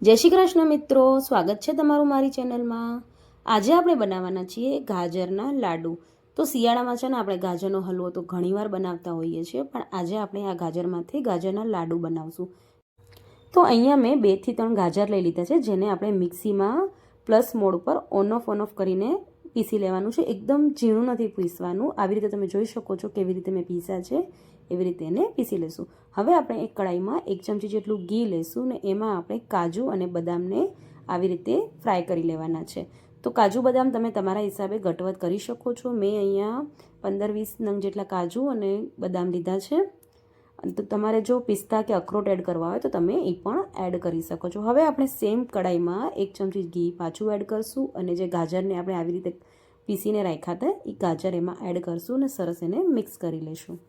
જય શ્રી કૃષ્ણ મિત્રો, સ્વાગત છે તમારું મારી ચેનલમાં। આજે આપણે બનાવવાના છીએ ગાજરના લાડુ। તો શિયાળામાં છે ને આપણે ગાજરનો હલવો તો ઘણીવાર બનાવતા હોઈએ છીએ, પણ આજે આપણે આ ગાજરમાંથી ગાજરના લાડુ બનાવશું। તો અહીંયા મેં 2 થી 3 ગાજર લઈ લીધા છે, જેને આપણે મિક્સીમાં પ્લસ મોડ પર ઓન ઓફ કરીને પીસી લેવાનું છે। એકદમ ઝીણું નથી પીસવાનું, આવી રીતે તમે જોઈ શકો છો કેવી રીતે મેં પીસ્યા છે, એવી રીતે એને પીસી લેશું। હવે આપણે એક કડાઈમાં 1 ચમચી જેટલું ઘી લેશું ને એમાં આપણે કાજુ અને બદામને આવી રીતે ફ્રાય કરી લેવાના છે। તો કાજુ બદામ તમે તમારા હિસાબે ઘટવટ કરી શકો છો। મેં અહીંયા 15-20 નંગ જેટલા કાજુ અને બદામ લીધા છે। તો તમારે જો પિસ્તા કે અખરોટ એડ કરવા હોય તો તમે એ પણ એડ કરી શકો છો। હવે આપણે સેમ કડાઈમાં 1 ચમચી ઘી પાછું એડ કરશું અને જે ગાજરને આપણે આવી રીતે પીસીને રાખ્યા હતા એ ગાજર એમાં એડ કરશું અને સરસ એને મિક્સ કરી લઈશું।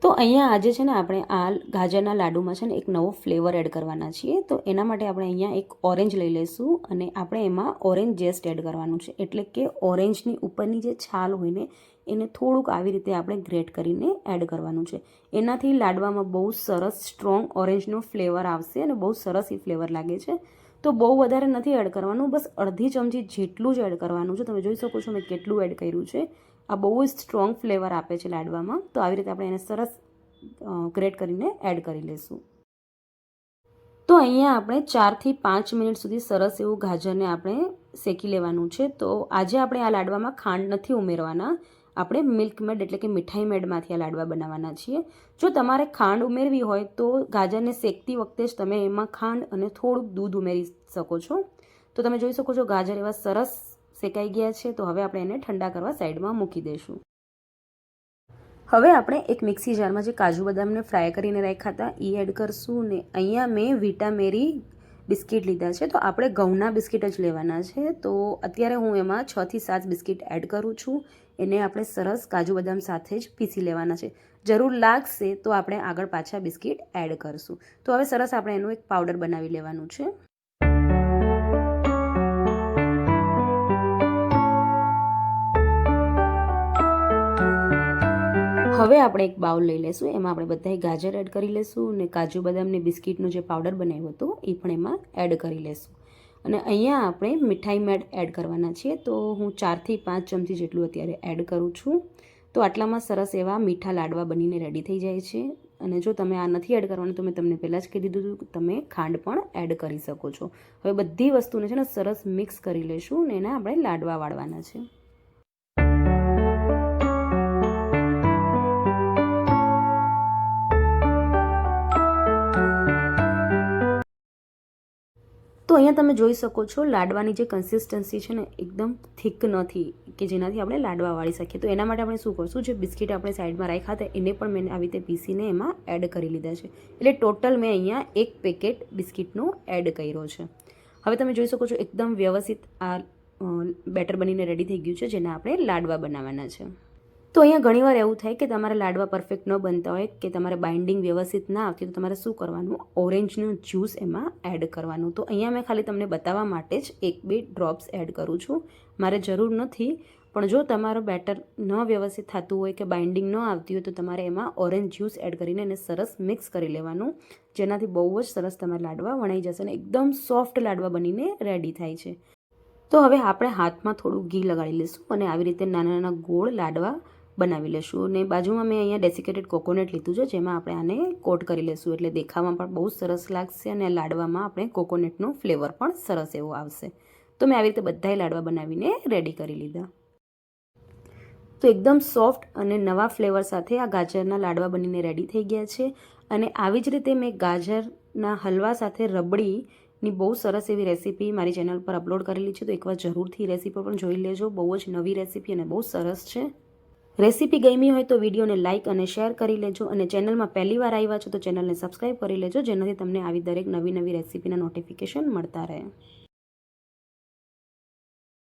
તો અહીંયા આજે છે ને આપણે આ ગાજરના લાડુમાં છે ને એક નવો ફ્લેવર એડ કરવાના છીએ। તો એના માટે આપણે અહીંયા એક ઓરેન્જ લઈ લઈશું અને આપણે એમાં ઓરેન્જ જેસ્ટ એડ કરવાનું છે, એટલે કે ઓરેન્જની ઉપરની જે છાલ હોય ને એને થોડુંક આવી રીતે આપણે ગ્રેટ કરીને એડ કરવાનું છે। એનાથી લાડવામાં બહુ સરસ સ્ટ્રોંગ ઓરેન્જનો ફ્લેવર આવશે અને બહુ સરસ એ ફ્લેવર લાગે છે। તો બહુ વધારે નથી એડ કરવાનું, બસ અડધી ચમચી જેટલું જ એડ કરવાનું છે। તમે જોઈ શકો છો મેં કેટલું એડ કર્યું છે। આ બહુ જ સ્ટ્રોંગ ફ્લેવર આપે છે લાડવામાં। તો આવી રીતે આપણે એને સરસ ગ્રેટ કરીને એડ કરી લઈશું। તો અહીંયા આપણે 4 થી 5 મિનિટ સુધી સરસ એવું ગાજરને આપણે શેકી લેવાનું છે। તો આજે આપણે આ લાડવામાં ખાંડ નથી ઉમેરવાના, આપણે મિલ્ક મેડ એટલે કે મીઠાઈ મેડમાંથી આ લાડવા બનાવવાના છીએ। જો તમારે ખાંડ ઉમેરવી હોય તો ગાજરને શેકતી વખતે જ તમે એમાં ખાંડ અને થોડુંક દૂધ ઉમેરી શકો છો। તો તમે જોઈ શકો છો ગાજર એવા સરસ શેકાઈ ગયા છે। તો હવે આપણે એને ઠંડા કરવા સાઈડમાં મૂકી દઈશું। હવે આપણે એક મિક્સી જારમાં જે કાજુ બદામને ફ્રાય કરીને રાખ્યા હતા એ એડ કરશું ને અહીંયા મેં વિટા મેરી બિસ્કિટ લીધા છે। તો આપણે ઘઉંના બિસ્કિટ જ લેવાના છે। તો અત્યારે હું એમાં 6 થી 7 બિસ્કિટ એડ કરું છું। એને આપણે સરસ કાજુ બદામ સાથે જ પીસી લેવાના છે। જરૂર લાગશે તો આપણે આગળ પાછા બિસ્કિટ એડ કરશું। તો હવે સરસ આપણે એનું એક પાવડર બનાવી લેવાનું છે। હવે આપણે એક બાઉલ લઈ લઈશું, એમાં આપણે બધાય ગાજર એડ કરી લઈશું અને કાજુ બદામને બિસ્કિટનો જે પાવડર બનાવ્યો હતો એ પણ એમાં એડ કરી લઈશું। અને અહીંયા આપણે મીઠાઈ મેડ એડ કરવાના છીએ। તો હું 4 થી 5 ચમચી જેટલું અત્યારે એડ કરું છું। તો આટલામાં સરસ એવા મીઠા લાડવા બનીને રેડી થઈ જાય છે। અને જો તમે આ નથી એડ કરવાનું તો મેં તમને પહેલાં જ કહી દીધું હતું કે તમે ખાંડ પણ એડ કરી શકો છો। હવે બધી વસ્તુને છે ને સરસ મિક્સ કરી લઈશું અને એને આપણે લાડવા વાળવાના છે। તો અહીંયા તમે જોઈ શકો છો લાડવાની જે કન્સિસ્ટન્સી છે ને એકદમ થીક નથી કે જેનાથી આપણે લાડવા વાળી શકીએ। તો એના માટે આપણે શું કરશું, જે બિસ્કિટ આપણે સાઈડમાં રાખ્યા હતા એને પણ મેં આવી રીતે પીસીને એમાં એડ કરી લીધા છે। એટલે ટોટલ મેં અહીંયા 1 પેકેટ બિસ્કિટનો એડ કર્યો છે। હવે તમે જોઈ શકો છો એકદમ વ્યવસ્થિત આ બેટર બનીને રેડી થઈ ગયું છે, જેને આપણે લાડવા બનાવવાના છે। તો અહીંયા ઘણીવાર એવું થાય કે તમારા લાડવા પરફેક્ટ ન બનતા હોય કે તમારે બાઇન્ડિંગ વ્યવસ્થિત ના આવતી, તો તમારે શું કરવાનું, ઓરેન્જનું જ્યુસ એમાં એડ કરવાનું। તો અહીંયા મેં ખાલી તમને બતાવવા માટે જ 1-2 ડ્રોપ્સ એડ કરું છું, મારે જરૂર નથી। પણ જો તમારો બેટર ન વ્યવસ્થિત થતું હોય કે બાઇન્ડિંગ ન આવતી હોય તો તમારે એમાં ઓરેન્જ જ્યુસ એડ કરીને એને સરસ મિક્સ કરી લેવાનું, જેનાથી બહુ જ સરસ તમારા લાડવા વણાઈ જશે અને એકદમ સોફ્ટ લાડવા બનીને રેડી થાય છે। તો હવે આપણે હાથમાં થોડું ઘી લગાડી લઈશું અને આવી રીતે નાના નાના ગોળ લાડવા બનાવી લેશું। અને બાજુમાં મેં અહીંયા ડેસિકેટેડ કોકોનટ લીધું છે, જેમાં આપણે આને કોટ કરી લેશું, એટલે દેખાવામાં પણ બહુ સરસ લાગશે અને લાડવામાં આપણે કોકોનટનો ફ્લેવર પણ સરસ એવો આવશે। તો મેં આવી રીતે બધાય લાડવા બનાવીને રેડી કરી લીધા। તો એકદમ સોફ્ટ અને નવા ફ્લેવર સાથે આ ગાજરના લાડવા બનીને રેડી થઈ ગયા છે। અને આવી જ રીતે મેં ગાજરના હલવા સાથે રબડીની બહુ સરસ એવી રેસીપી મારી ચેનલ પર અપલોડ કરેલી છે। તો એકવાર જરૂરથી રેસીપી પણ જોઈ લેજો, બહુ જ નવી રેસીપી અને બહુ સરસ છે। રેસીપી ગમી હોય તો વિડીયોને લાઇક અને શેર કરી લેજો અને ચેનલમાં પહેલી વાર આવ્યા છો તો ચેનલને સબસ્ક્રાઈબ કરી લેજો, જેનાથી તમને આવી દરેક નવી રેસીપીના નોટિફિકેશન મળતા રહે।